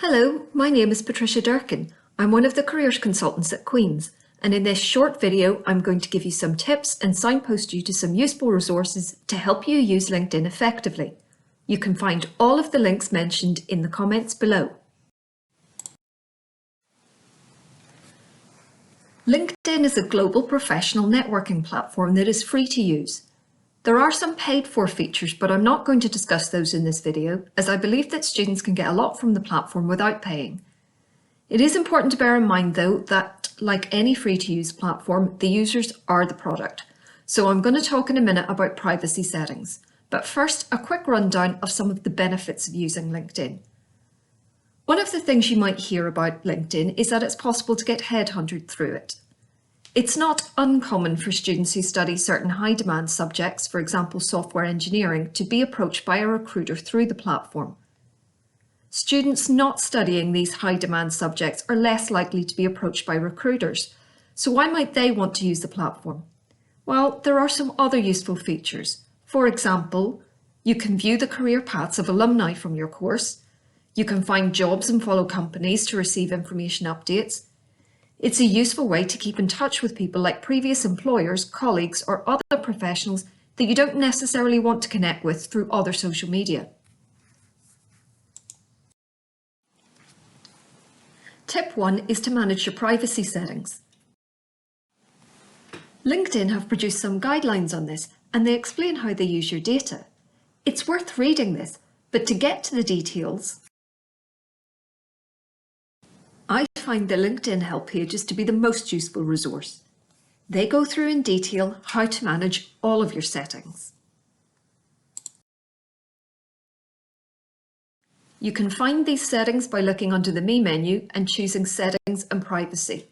Hello, my name is Patricia Durkin. I'm one of the careers consultants at Queen's, and in this short video I'm going to give you some tips and signpost you to some useful resources to help you use LinkedIn effectively. You can find all of the links mentioned in the comments below. LinkedIn is a global professional networking platform that is free to use. There are some paid-for features, but I'm not going to discuss those in this video, as I believe that students can get a lot from the platform without paying. It is important to bear in mind, though, that like any free-to-use platform, the users are the product. So I'm going to talk in a minute about privacy settings. But first, a quick rundown of some of the benefits of using LinkedIn. One of the things you might hear about LinkedIn is that it's possible to get headhunted through it. It's not uncommon for students who study certain high-demand subjects, for example software engineering, to be approached by a recruiter through the platform. Students not studying these high-demand subjects are less likely to be approached by recruiters, so why might they want to use the platform? Well, there are some other useful features. For example, you can view the career paths of alumni from your course, you can find jobs and follow companies to receive information updates. It's a useful way to keep in touch with people like previous employers, colleagues, or other professionals that you don't necessarily want to connect with through other social media. Tip 1 is to manage your privacy settings. LinkedIn have produced some guidelines on this, and they explain how they use your data. It's worth reading this, but to get to the details, I find the LinkedIn help pages to be the most useful resource. They go through in detail how to manage all of your settings. You can find these settings by looking under the Me menu and choosing Settings and Privacy.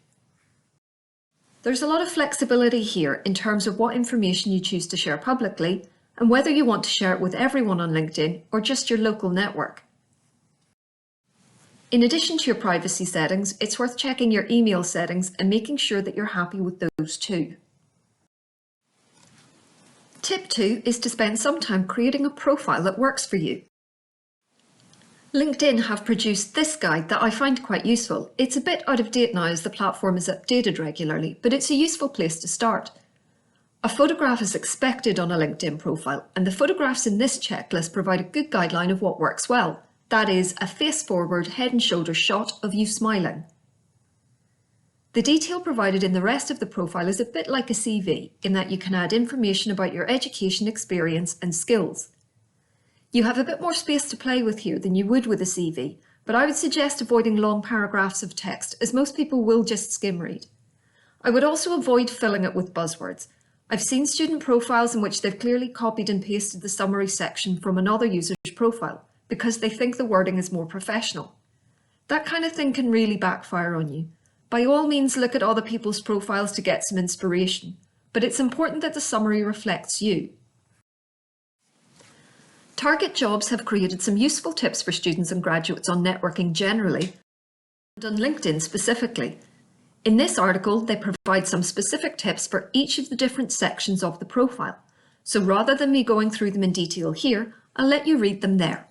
There's a lot of flexibility here in terms of what information you choose to share publicly and whether you want to share it with everyone on LinkedIn or just your local network. In addition to your privacy settings, it's worth checking your email settings and making sure that you're happy with those too. Tip 2 is to spend some time creating a profile that works for you. LinkedIn have produced this guide that I find quite useful. It's a bit out of date now as the platform is updated regularly, but it's a useful place to start. A photograph is expected on a LinkedIn profile, and the photographs in this checklist provide a good guideline of what works well. That is, a face-forward, head and shoulders shot of you smiling. The detail provided in the rest of the profile is a bit like a CV, in that you can add information about your education, experience and skills. You have a bit more space to play with here than you would with a CV, but I would suggest avoiding long paragraphs of text, as most people will just skim read. I would also avoid filling it with buzzwords. I've seen student profiles in which they've clearly copied and pasted the summary section from another user's profile, because they think the wording is more professional. That kind of thing can really backfire on you. By all means, look at other people's profiles to get some inspiration, but it's important that the summary reflects you. Targetjobs have created some useful tips for students and graduates on networking generally, and on LinkedIn specifically. In this article, they provide some specific tips for each of the different sections of the profile. So rather than me going through them in detail here, I'll let you read them there.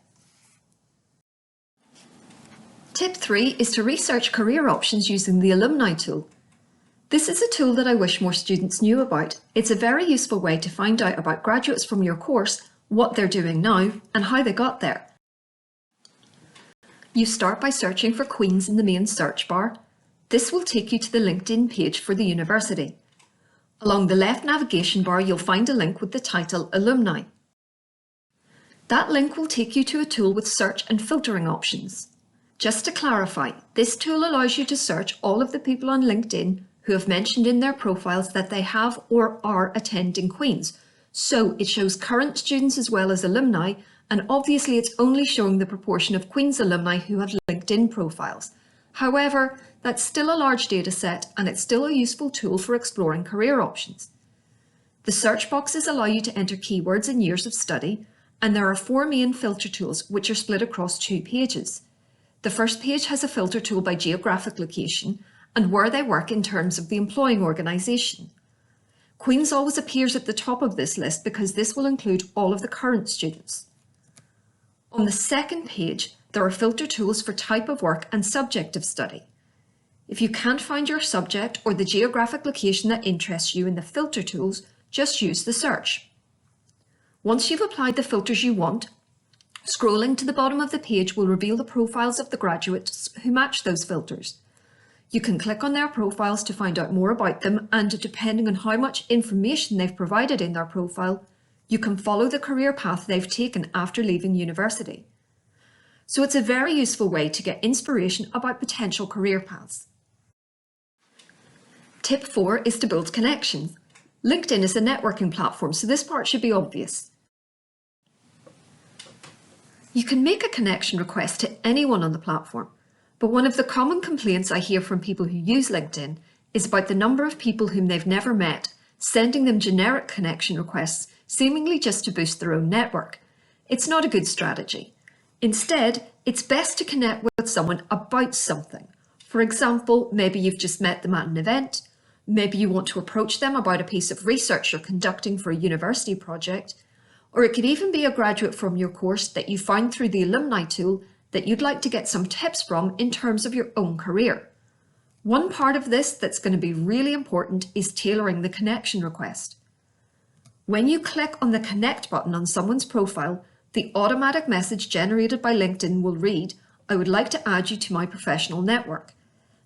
Tip 3 is to research career options using the Alumni tool. This is a tool that I wish more students knew about. It's a very useful way to find out about graduates from your course, what they're doing now, and how they got there. You start by searching for Queen's in the main search bar. This will take you to the LinkedIn page for the university. Along the left navigation bar, you'll find a link with the title Alumni. That link will take you to a tool with search and filtering options. Just to clarify, this tool allows you to search all of the people on LinkedIn who have mentioned in their profiles that they have or are attending Queen's. So it shows current students as well as alumni, and obviously it's only showing the proportion of Queen's alumni who have LinkedIn profiles. However, that's still a large data set and it's still a useful tool for exploring career options. The search boxes allow you to enter keywords and years of study, and there are 4 main filter tools which are split across 2 pages. The first page has a filter tool by geographic location and where they work in terms of the employing organisation. Queen's always appears at the top of this list because this will include all of the current students. On the second page, There are filter tools for type of work and subject of study. If you can't find your subject or the geographic location that interests you in the filter tools, just use the search. Once you've applied the filters you want, scrolling to the bottom of the page will reveal the profiles of the graduates who match those filters. You can click on their profiles to find out more about them, and depending on how much information they've provided in their profile, you can follow the career path they've taken after leaving university. So it's a very useful way to get inspiration about potential career paths. Tip 4 is to build connections. LinkedIn is a networking platform, so this part should be obvious. You can make a connection request to anyone on the platform, but one of the common complaints I hear from people who use LinkedIn is about the number of people whom they've never met, sending them generic connection requests, seemingly just to boost their own network. It's not a good strategy. Instead, it's best to connect with someone about something. For example, maybe you've just met them at an event, maybe you want to approach them about a piece of research you're conducting for a university project, or it could even be a graduate from your course that you found through the Alumni tool that you'd like to get some tips from in terms of your own career. One part of this that's going to be really important is tailoring the connection request. When you click on the connect button on someone's profile, the automatic message generated by LinkedIn will read, "I would like to add you to my professional network."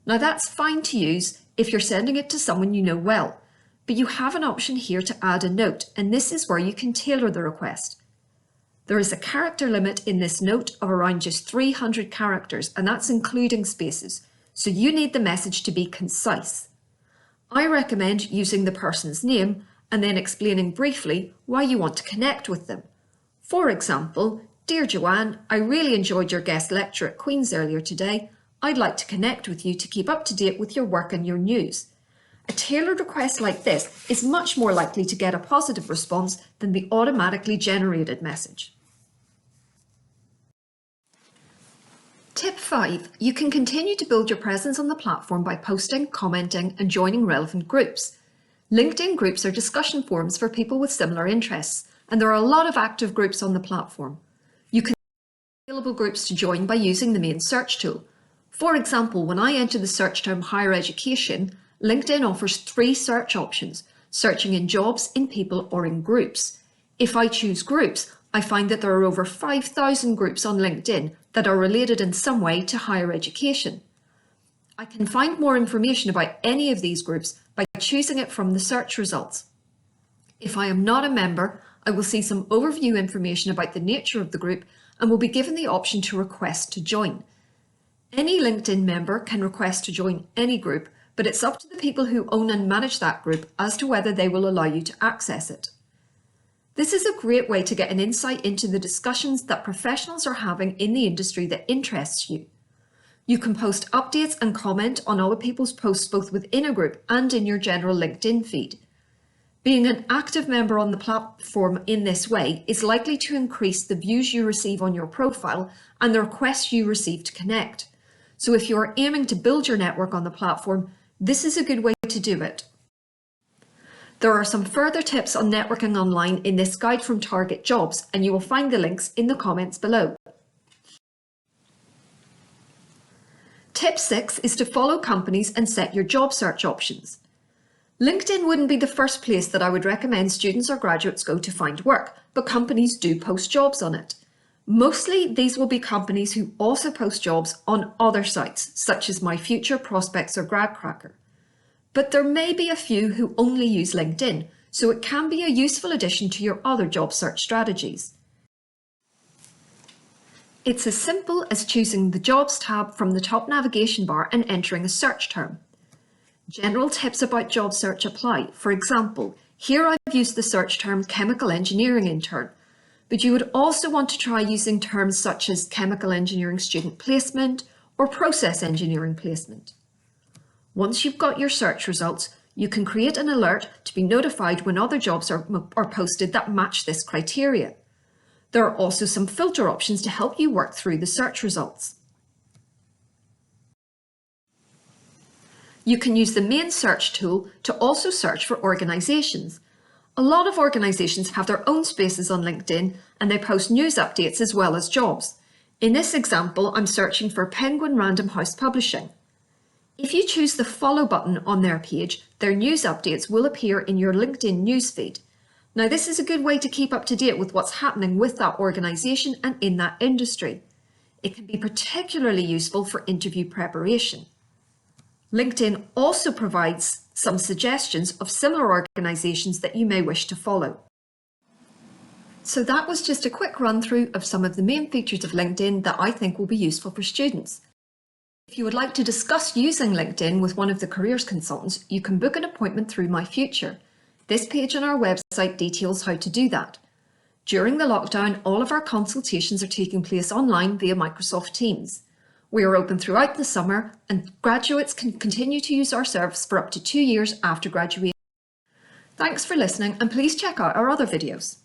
Now that's fine to use if you're sending it to someone you know well, but you have an option here to add a note, and this is where you can tailor the request. There is a character limit in this note of around just 300 characters, and that's including spaces, so you need the message to be concise. I recommend using the person's name and then explaining briefly why you want to connect with them. For example, "Dear Joanne, I really enjoyed your guest lecture at Queen's earlier today. I'd like to connect with you to keep up to date with your work and your news." A tailored request like this is much more likely to get a positive response than the automatically generated message. Tip 5. You can continue to build your presence on the platform by posting, commenting, and joining relevant groups. LinkedIn groups are discussion forums for people with similar interests, and there are a lot of active groups on the platform. You can see available groups to join by using the main search tool. For example, when I enter the search term higher education, LinkedIn offers 3 search options, searching in jobs, in people, or in groups. If I choose groups, I find that there are over 5,000 groups on LinkedIn that are related in some way to higher education. I can find more information about any of these groups by choosing it from the search results. If I am not a member, I will see some overview information about the nature of the group and will be given the option to request to join. Any LinkedIn member can request to join any group, but it's up to the people who own and manage that group as to whether they will allow you to access it. This is a great way to get an insight into the discussions that professionals are having in the industry that interests you. You can post updates and comment on other people's posts both within a group and in your general LinkedIn feed. Being an active member on the platform in this way is likely to increase the views you receive on your profile and the requests you receive to connect. So if you're aiming to build your network on the platform, this is a good way to do it. There are some further tips on networking online in this guide from Targetjobs, and you will find the links in the comments below. Tip 6 is to follow companies and set your job search options. LinkedIn wouldn't be the first place that I would recommend students or graduates go to find work, but companies do post jobs on it. Mostly these will be companies who also post jobs on other sites, such as My Future, Prospects or GradCracker. But there may be a few who only use LinkedIn, so it can be a useful addition to your other job search strategies. It's as simple as choosing the Jobs tab from the top navigation bar and entering a search term. General tips about job search apply. For example, here I've used the search term chemical engineering intern, but you would also want to try using terms such as chemical engineering student placement or process engineering placement. Once you've got your search results, you can create an alert to be notified when other jobs are posted that match this criteria. There are also some filter options to help you work through the search results. You can use the main search tool to also search for organisations. A lot of organisations have their own spaces on LinkedIn and they post news updates as well as jobs. In this example, I'm searching for Penguin Random House Publishing. If you choose the Follow button on their page, their news updates will appear in your LinkedIn newsfeed. Now, this is a good way to keep up to date with what's happening with that organisation and in that industry. It can be particularly useful for interview preparation. LinkedIn also provides some suggestions of similar organisations that you may wish to follow. So that was just a quick run through of some of the main features of LinkedIn that I think will be useful for students. If you would like to discuss using LinkedIn with one of the careers consultants, you can book an appointment through My Future. This page on our website details how to do that. During the lockdown, all of our consultations are taking place online via Microsoft Teams. We are open throughout the summer, and graduates can continue to use our service for up to 2 years after graduation. Thanks for listening, and please check out our other videos.